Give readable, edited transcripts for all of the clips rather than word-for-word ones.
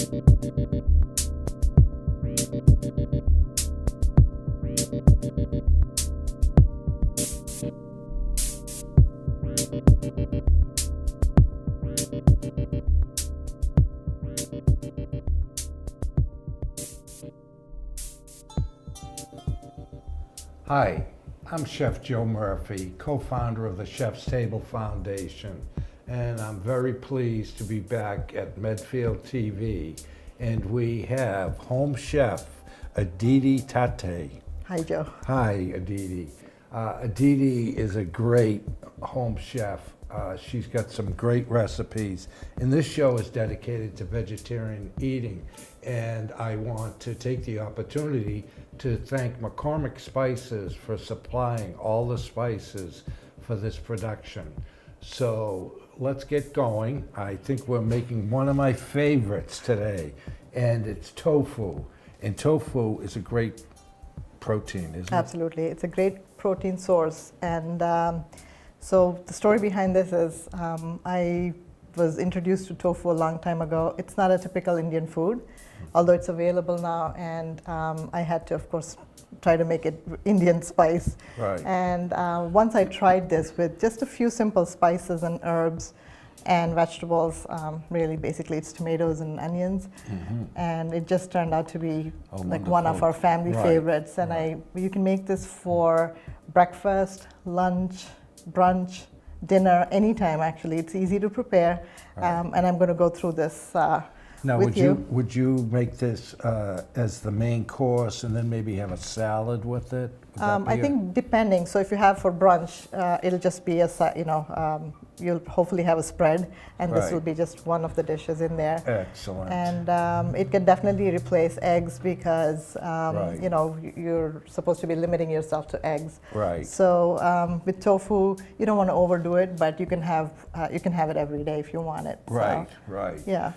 Hi, I'm Chef Joe Murphy, co-founder of the Chef's Table Foundation, and I'm very pleased to be back at Medfield TV, and we have home chef Aditi Thatte. Hi, Joe. Hi, Aditi. Aditi is a great home chef. She's got some great recipes, and this show is dedicated to vegetarian eating, and I want to take the opportunity to thank McCormick Spices for supplying all the spices for this production. So let's get going. I think we're making one of my favorites today, and it's tofu. And tofu is a great protein, isn't it? Absolutely. It's a great protein source. And so the story behind this is I was introduced to tofu a long time ago. It's not a typical Indian food, although it's available now. And I had to, of course, try to make it Indian spice. Right. And once I tried this with just a few simple spices and herbs and vegetables, really basically it's tomatoes and onions, and it just turned out to be like one of our family favorites. And you can make this for breakfast, lunch, brunch, dinner, anytime actually. It's easy to prepare, and I'm going to go through this now, with you. Would you make this as the main course and then maybe have a salad with it? I think depending. So if you have for brunch, it'll just be you'll hopefully have a spread, and this will be just one of the dishes in there. Excellent. And it can definitely replace eggs because you're supposed to be limiting yourself to eggs. Right. So with tofu, you don't want to overdo it, but you can have it every day if you want it. Right. So, Right. Yeah.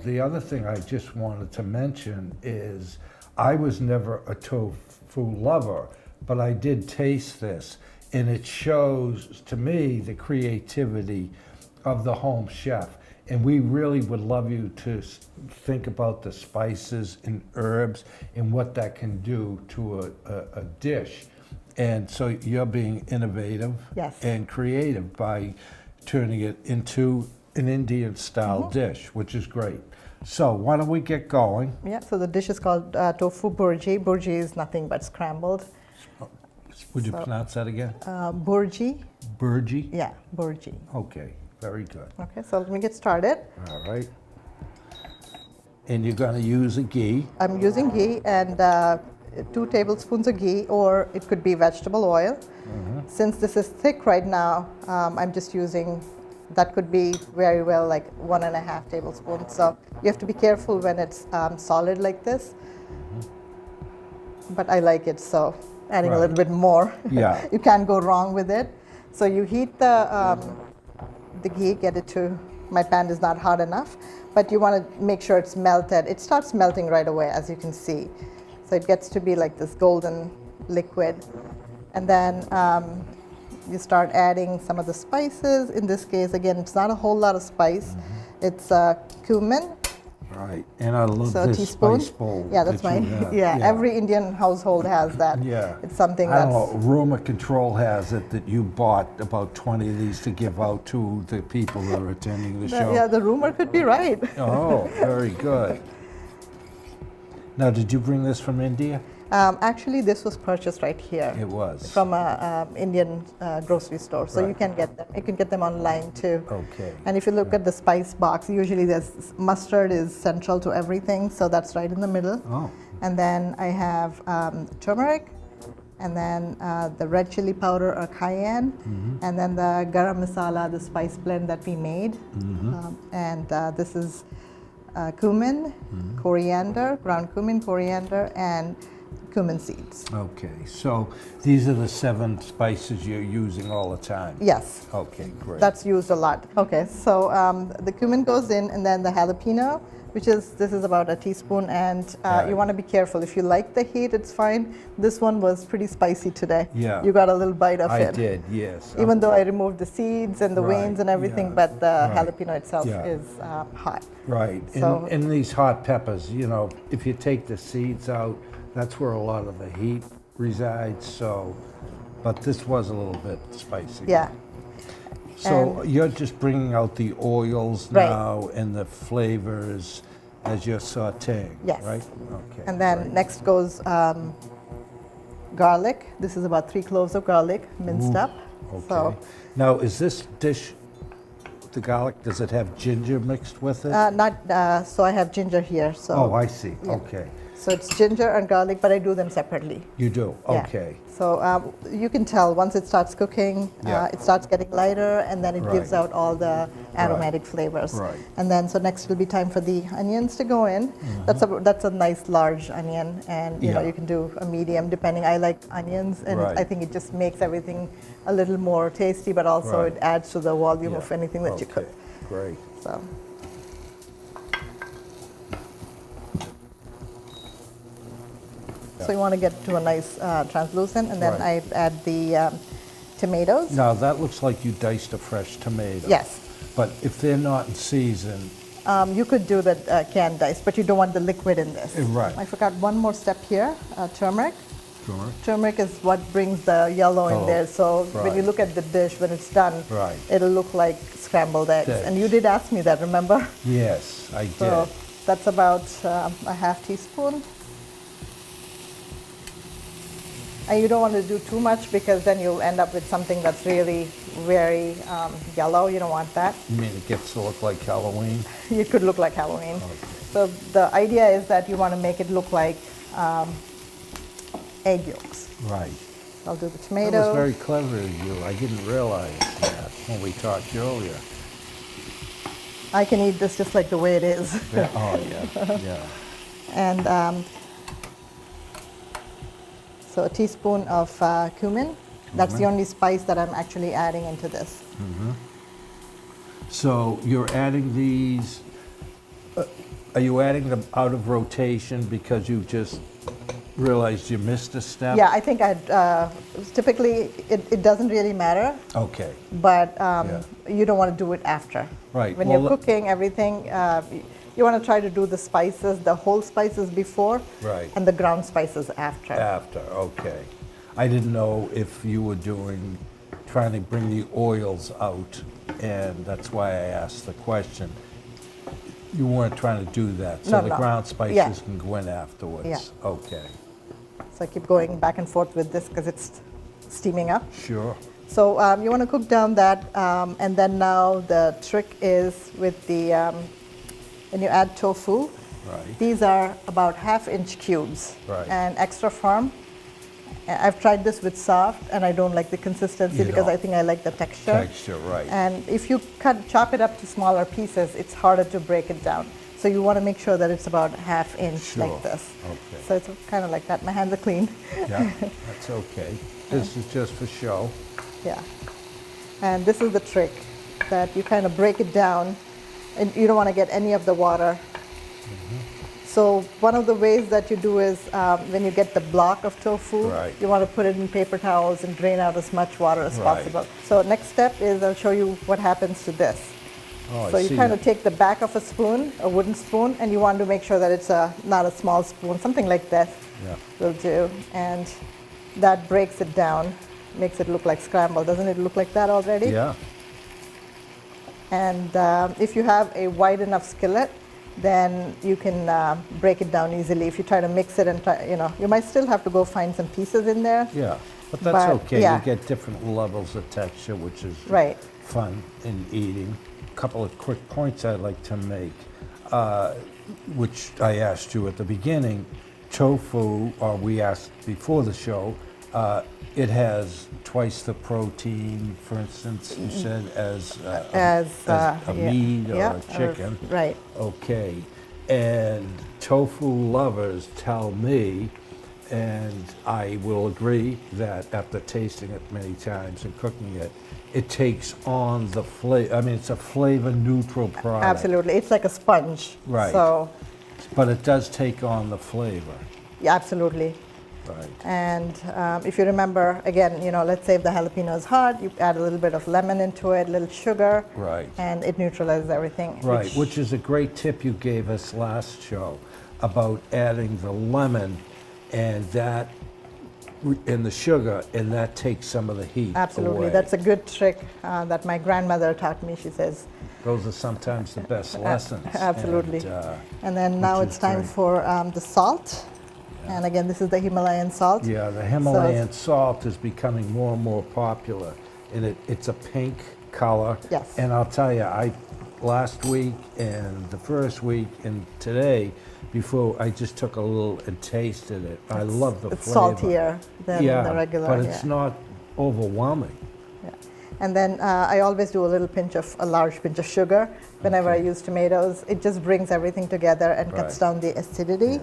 The other thing I just wanted to mention is I was never a tofu lover, but I did taste this. And it shows to me the creativity of the home chef. And we really would love you to think about the spices and herbs and what that can do to a dish. And so you're being innovative and creative by turning it into an Indian style dish, which is great. So why don't we get going? Yeah, so the dish is called Tofu Bhurji. Bhurji is nothing but scrambled. Would you pronounce that again? Bhurji. Bhurji? Yeah, Bhurji. Okay, very good. Okay, so let me get started. All right. And you're going to use a ghee. I'm using ghee and 2 tablespoons of ghee, or it could be vegetable oil. Since this is thick right now, I'm just using, that could be very well like 1.5 tablespoons. So you have to be careful when it's solid like this. But I like it, so adding a little bit more. Yeah. You can't go wrong with it. So you heat the ghee, get it to, my pan is not hot enough, but you want to make sure it's melted. It starts melting right away, as you can see. So it gets to be like this golden liquid. And then you start adding some of the spices. In this case, again, it's not a whole lot of spice. It's cumin. Right, and I love So a this teaspoon. spice bowl. Yeah, that's mine. Yeah, every Indian household has that. Yeah. It's something I that's... don't know, rumor control has it that you bought about 20 of these to give out to the people that are attending the show. Yeah, the rumor could be right. Oh, very good. Now, did you bring this from India? Actually, this was purchased right here. It was. From a Indian grocery store. So you can get them. You can get them online too. Okay. And if you look at the spice box, usually there's mustard is central to everything. So that's right in the middle. Oh. And then I have turmeric, and then the red chili powder or cayenne, and then the garam masala, the spice blend that we made. And this is cumin, coriander, ground cumin, coriander, and cumin seeds. Okay, so these are the 7 spices you're using all the time? Yes. Okay, great. That's used a lot. Okay, so the cumin goes in, and then the jalapeno, this is about a teaspoon, and Yeah. you want to be careful. If you like the heat, it's fine. This one was pretty spicy today. Yeah. You got a little bite of I it. did, yes. Even though I removed the seeds and the Right, veins and everything, yeah, but the right, jalapeno itself yeah. is hot. Right, So- and these hot peppers, you know, if you take the seeds out, that's where a lot of the heat resides, so, but this was a little bit spicy. Yeah. So you're just bringing out the oils Right. now and the flavors as you're sauteing, Yes. right? Okay. And then great. next goes garlic. This is about 3 cloves of garlic, minced up. Okay. So Now, is this dish, the garlic, does it have ginger mixed with it? so I have ginger here. So Oh, I see, yeah. okay. So it's ginger and garlic, but I do them separately. You do, Yeah. okay. So you can tell once it starts cooking, Yeah. it starts getting lighter, and then it gives Right. out all the aromatic flavors. Right. And then so next will be time for the onions to go in. That's a nice large onion, and you know Yeah. you can do a medium depending. I like onions, and Right. I think it just makes everything a little more tasty, but also Right. it adds to the volume Yeah. of anything that you cook. Okay, great. So. So you want to get to a nice translucent, and then Right. I add the tomatoes. Now, that looks like you diced a fresh tomato. Yes. But if they're not in season, You could do the canned dice, but you don't want the liquid in this. Right. I forgot one more step here, turmeric. sure. Turmeric is what brings the yellow in Oh, there. So when you right. look at the dish, when it's done, Right. it'll look like scrambled eggs. Eggs. And you did ask me that, remember? Yes, I did. So that's about a half teaspoon. And you don't want to do too much because then you'll end up with something that's really very yellow. You don't want that. You mean it gets to look like Halloween? It could look like Halloween. Okay. So the idea is that you want to make it look like egg yolks. Right. I'll do the That tomato. was very clever of you. I didn't realize that when we talked earlier. I can eat this just like the way it is. Yeah, oh, yeah, yeah. And so a teaspoon of cumin. That's the only spice that I'm actually adding into this. So you're adding these, are you adding them out of rotation because you just realized you missed a step? Yeah, I think typically it doesn't really matter, Okay, but Yeah. you don't want to do it after. Right, When well, you're cooking everything, you want to try to do the spices, the whole spices before, Right. and the ground spices after. after, okay. I didn't know if you were trying to bring the oils out, and that's why I asked the question. You weren't trying to do that, so No, the no. ground spices Yeah. can go in afterwards? Yeah. Okay, So I keep going back and forth with this because it's steaming up. sure. So you want to cook down that, and then now the trick is with the, when you add tofu, Right. these are about 1/2-inch cubes. Right. And extra firm. I've tried this with soft, and I don't like the consistency You because I don't. think I like the texture. Texture, right. And if you chop it up to smaller pieces, it's harder to break it down. So you want to make sure that it's about 1/2 inch Sure. like this. Okay. So it's kind of like that. My hands are clean. Yeah, that's okay. This is just for show. Yeah. And this is the trick, that you kind of break it down, and you don't want to get any of the water. So one of the ways that you do is when you get the block of tofu, Right. you want to put it in paper towels and drain out as much water as Right. possible. So next step is I'll show you what happens to this. Oh, I So you see. kind of take the back of a spoon, a wooden spoon, and you want to make sure that it's not a small spoon, something like this Yeah. will do. And that breaks it down, makes it look like scrambled. Doesn't it look like that already? Yeah, And if you have a wide enough skillet, then you can break it down easily. If you try to mix it and try, you might still have to go find some pieces in there. yeah. But that's But, okay. yeah. You get different levels of texture, which is Right. fun in eating. Couple of quick points I'd like to make, which I asked you at the beginning. Tofu, or we asked before the show, it has twice the protein, for instance, you said, as a yeah, meat or yeah, a chicken. right. Okay. And tofu lovers tell me, And I will agree that after tasting it many times and cooking it, it takes on the flavor. I mean, it's a flavor neutral product. Absolutely. It's like a sponge. Right. So, But it does take on the flavor. yeah, absolutely. Right. And if you remember, again, let's say if the jalapeno is hot, you add a little bit of lemon into it, a little sugar. Right. And it neutralizes everything. Right, which is a great tip you gave us last show about adding the lemon and that in the sugar, and that takes some of the heat Absolutely. away. That's a good trick that my grandmother taught me. She says, Those are sometimes the best lessons. absolutely. And then now which it's is time great. for the salt. And again, this is the Himalayan salt. Yeah, the Himalayan salt is becoming more and more popular, and it's a pink color. Yes. And I'll tell you, last week and the first week and today, before I just took a little and tasted it. I love the It's flavor. saltier than the regular. but it's not overwhelming. Yeah. And then I always do a large pinch of sugar whenever I use tomatoes. It just brings everything together and cuts Right. down the acidity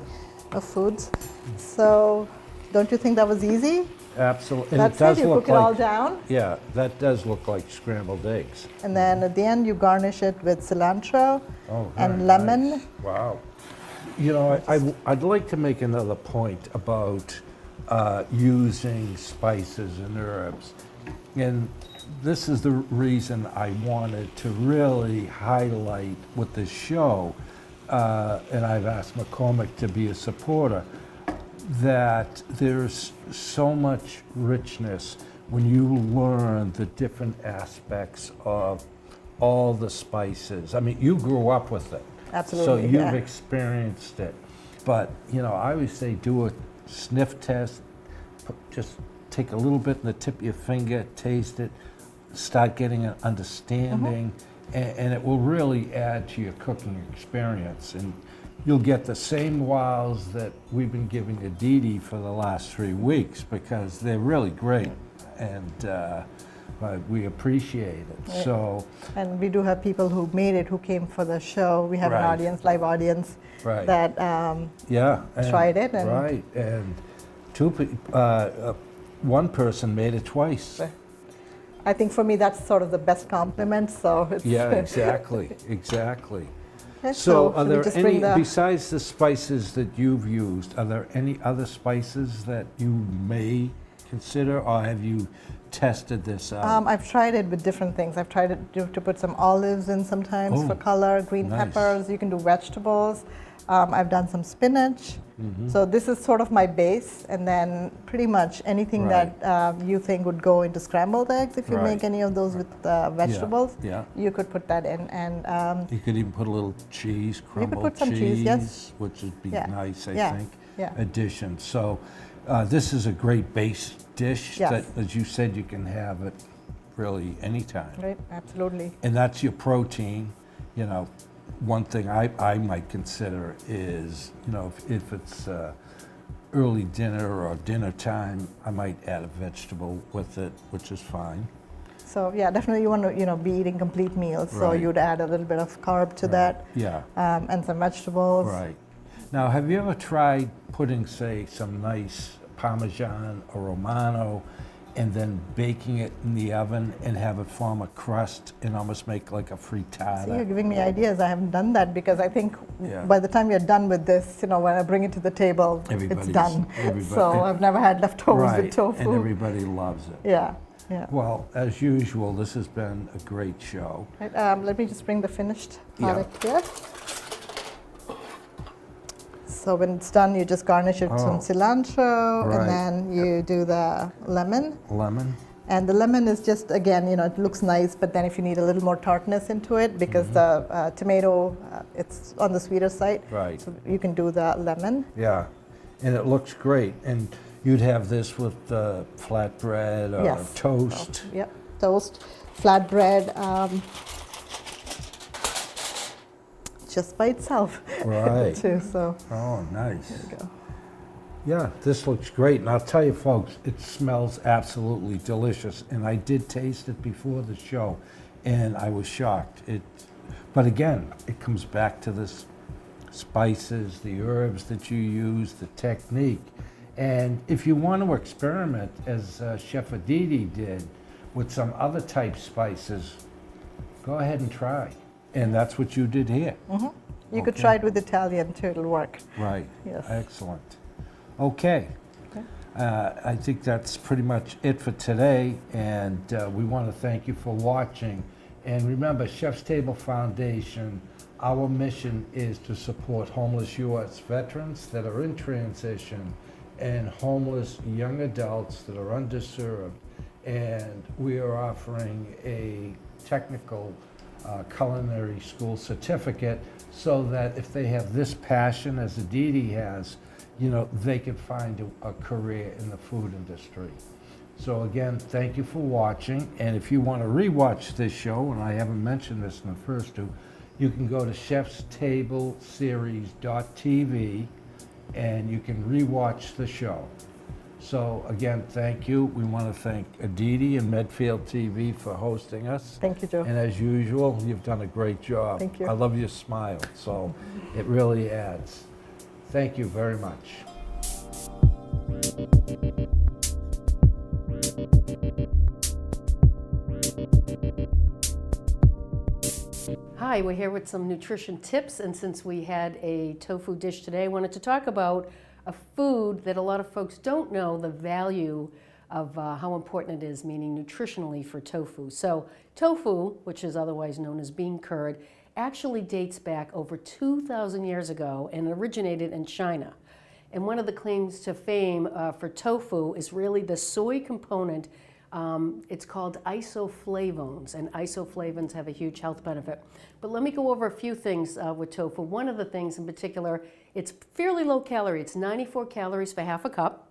of foods. So don't you think that was easy? Absolutely. And That's it does it. You look cook it all like, down. yeah, that does look like scrambled eggs. And then at the end, you garnish it with cilantro Oh, and very lemon. nice. Wow. I'd like to make another point about using spices and herbs. And this is the reason I wanted to really highlight with this show, and I've asked McCormick to be a supporter, that there's so much richness when you learn the different aspects of all the spices. I mean, you grew up with it. Absolutely, So you've yeah. experienced it. But, I always say do a sniff test. Just take a little bit in the tip of your finger, taste it, start getting an understanding, and it will really add to your cooking experience. And you'll get the same wows that we've been giving Aditi for the last 3 weeks, because they're really great, and we appreciate it. Yeah. So, And we do have people who made it, who came for the show. We have an Right. audience, live audience, Right. that yeah. tried it and- right, and one person made it twice. I think for me that's sort of the best compliment. So it's Yeah, exactly, exactly. Okay, So are should we there just any, bring the- besides the spices that you've used, are there any other spices that you may consider, or have you tested this out? I've tried it with different things. I've tried it to put some olives in sometimes for Oh, color, green nice. peppers. You can do vegetables. I've done some spinach. Mm-hmm. So this is sort of my base, and then pretty much anything Right. that you think would go into scrambled eggs. If you Right. make any of those with vegetables, Yeah. you could put that in. And You could even put a little cheese, crumbled put some cheese, yes. which would be Yeah. nice, I Yeah. think, Yeah. addition. So this is a great base dish Yes. that, as you said, you can have it really anytime. right, absolutely. And that's your protein. One thing I might consider is, if it's early dinner or dinner time, I might add a vegetable with it, which is fine. So yeah, definitely you want to be eating complete meals. So Right. you'd add a little bit of carb to that, Yeah, and some vegetables. right. Now, have you ever tried putting, say, some nice Parmesan or Romano and then baking it in the oven and have it form a crust and almost make like a frittata? So you're giving me ideas. I haven't done that because I think Yeah. by the time you're done with this, when I bring it to the table, it's Everybody's- done. everybody- So I've never had leftovers with Right, tofu. and everybody loves it. Yeah, yeah. Well, as usual, this has been a great show. Right, let me just bring the finished Yeah. product here. So when it's done, you just garnish it with some Oh. cilantro, Right. and then you do the lemon. Lemon? And the lemon is just, again, it looks nice, but then if you need a little more tartness into it, because Mm-hmm. the tomato, it's on the sweeter side, Right. so you can do the lemon. Yeah, and it looks great. And you'd have this with flatbread or Yes. toast. Yep, toast, flatbread, just by itself. Right. Too, so Oh, nice. there you go. Yeah, this looks great. And I'll tell you, folks, it smells absolutely delicious. And I did taste it before the show, and I was shocked. But again, it comes back to this spices, the herbs that you use, the technique. And if you want to experiment, as Chef Aditi did, with some other type spices, go ahead and try. And that's what you did here. You could try it with Italian too, it'll work. Right. Yes. Excellent. Okay. I think that's pretty much it for today, and we want to thank you for watching. And remember, Chef's Table Foundation, our mission is to support homeless U.S. veterans that are in transition and homeless young adults that are underserved. And we are offering a technical culinary school certificate so that if they have this passion, as Aditi has, you know, they can find a career in the food industry. So again, thank you for watching. And if you want to rewatch this show, and I haven't mentioned this in the first two, you can go to chefstableseries.tv and you can rewatch the show. So again, thank you. We want to thank Aditi and Medfield TV for hosting us. Thank you, Joe. And as usual, you've done a great job. Thank you. I love your smile, so it really adds. Thank you very much. Hi, we're here with some nutrition tips, and since we had a tofu dish today, I wanted to talk about a food that a lot of folks don't know the value of how important it is, meaning nutritionally for tofu. So tofu, which is otherwise known as bean curd, actually dates back over 2,000 years ago and originated in China. And one of the claims to fame for tofu is really the soy component. It's called isoflavones, and isoflavones have a huge health benefit. But let me go over a few things with tofu. One of the things in particular, it's fairly low calorie. It's 94 calories for half a cup,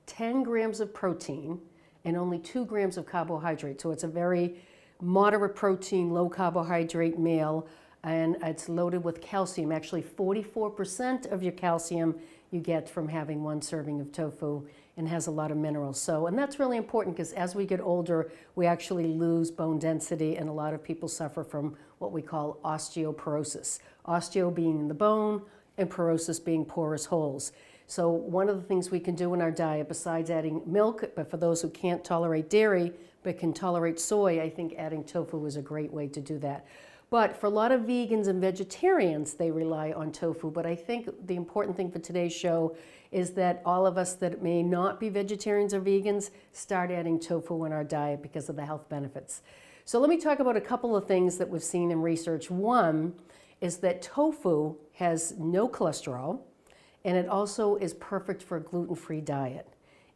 10 grams of protein, and only 2 grams of carbohydrate. So it's a very moderate protein, low carbohydrate meal, and it's loaded with calcium. Actually, 44% of your calcium you get from having one serving of tofu, and has a lot of minerals. So, and that's really important because as we get older, we actually lose bone density, and a lot of people suffer from what we call osteoporosis. Osteo being in the bone, and porosis being porous holes. So one of the things we can do in our diet, besides adding milk, but for those who can't tolerate dairy, but can tolerate soy, I think adding tofu is a great way to do that. But for a lot of vegans and vegetarians, they rely on tofu. But I think the important thing for today's show is that all of us that may not be vegetarians or vegans start adding tofu in our diet because of the health benefits. So let me talk about a couple of things that we've seen in research. One is that tofu has no cholesterol, and it also is perfect for a gluten-free diet.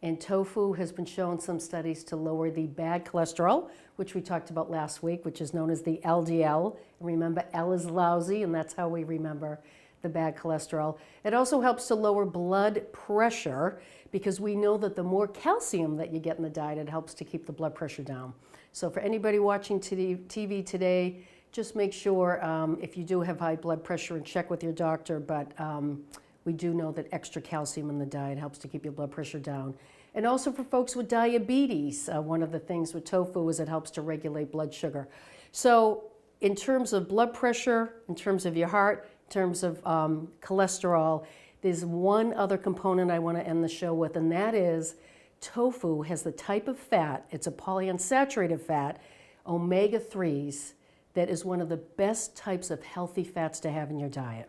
And tofu has been shown in some studies to lower the bad cholesterol, which we talked about last week, which is known as the LDL. And remember, L is lousy, and that's how we remember the bad cholesterol. It also helps to lower blood pressure because we know that the more calcium that you get in the diet, it helps to keep the blood pressure down. So for anybody watching TV today, just make sure if you do have high blood pressure and check with your doctor, but we do know that extra calcium in the diet helps to keep your blood pressure down. And also for folks with diabetes, one of the things with tofu is it helps to regulate blood sugar. So in terms of blood pressure, in terms of your heart, in terms of cholesterol, there's one other component I want to end the show with, and that is tofu has the type of fat, it's a polyunsaturated fat, omega-3s, that is one of the best types of healthy fats to have in your diet.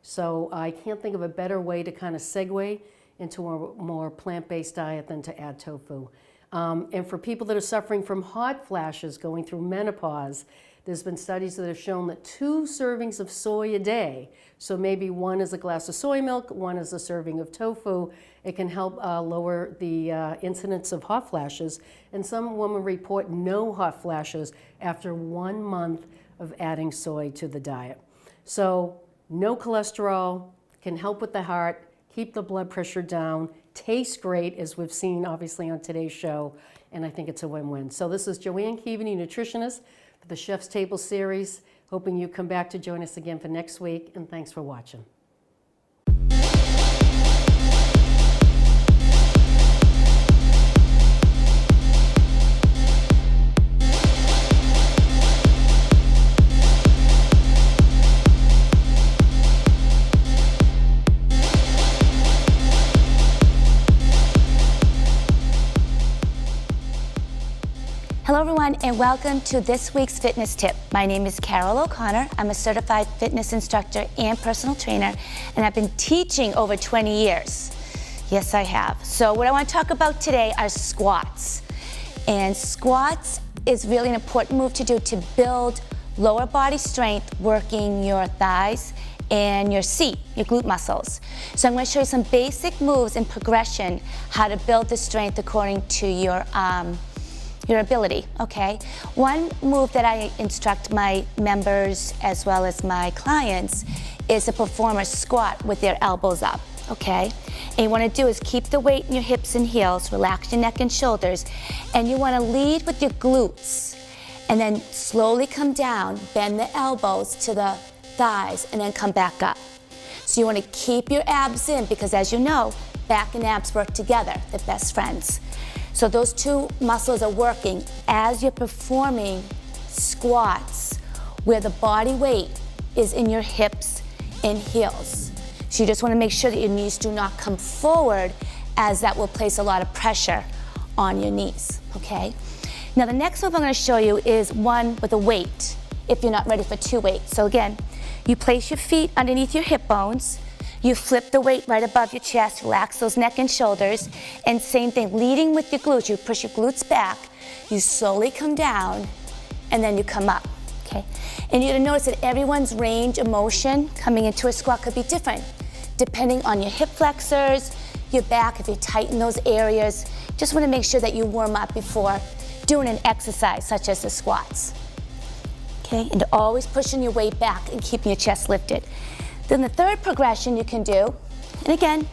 So I can't think of a better way to kind of segue into a more plant-based diet than to add tofu. And for people that are suffering from hot flashes going through menopause, there's been studies that have shown that 2 servings of soy a day, so maybe one is a glass of soy milk, one is a serving of tofu, it can help lower the incidence of hot flashes. And some women report no hot flashes after 1 month of adding soy to the diet. So no cholesterol, can help with the heart, keep the blood pressure down, tastes great, as we've seen obviously on today's show, and I think it's a win-win. So this is Joanne Keaveney, nutritionist for the Chef's Table series. Hoping you come back to join us again for next week, and thanks for watching. everyone, and welcome to this week's fitness tip. My name is Carol O'Connor. I'm a certified fitness instructor and personal trainer, and I've been teaching over 20 years. Yes, I have. So what I want to talk about today are squats. And squats is really an important move to do to build lower body strength, working your thighs and your seat, your glute muscles. So I'm going to show you some basic moves and progression, how to build the strength according to your ability, okay? One move that I instruct my members as well as my clients is to perform a squat with their elbows up, okay? And you want to do is keep the weight in your hips and heels, relax your neck and shoulders, and you want to lead with your glutes, and then slowly come down, bend the elbows to the thighs, and then come back up. So you want to keep your abs in because, as you know, back and abs work together, they're best friends. So those two muscles are working as you're performing squats where the body weight is in your hips and heels. So you just want to make sure that your knees do not come forward, as that will place a lot of pressure on your knees, okay? Now the next move I'm going to show you is one with a weight, if you're not ready for two weights. So again, you place your feet underneath your hip bones, you flip the weight right above your chest, relax those neck and shoulders, and same thing, leading with your glutes. You push your glutes back, you slowly come down, and then you come up, okay? And you're gonna notice that everyone's range of motion coming into a squat could be different, depending on your hip flexors, your back, if you tighten those areas. Just wanna make sure that you warm up before doing an exercise such as the squats. Okay, and always pushing your weight back and keeping your chest lifted. Then the third progression you can do, and again,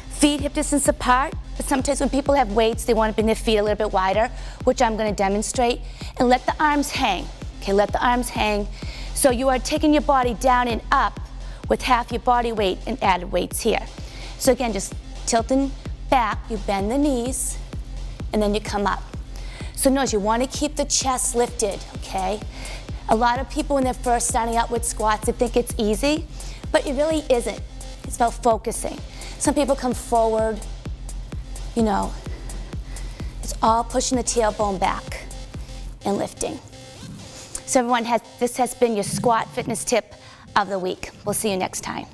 feet hip distance apart, but sometimes when people have weights, they want to bring their feet a little bit wider, which I'm going to demonstrate, and let the arms hang. Okay, let the arms hang. So you are taking your body down and up with half your body weight and added weights here. So again, just tilting back, you bend the knees, and then you come up. So notice you want to keep the chest lifted, okay? A lot of people when they're first starting out with squats, they think it's easy, but it really isn't. It's about focusing. Some people come forward, you know, it's all pushing the tailbone back and lifting. So everyone, this has been your squat fitness tip of the week. We'll see you next time.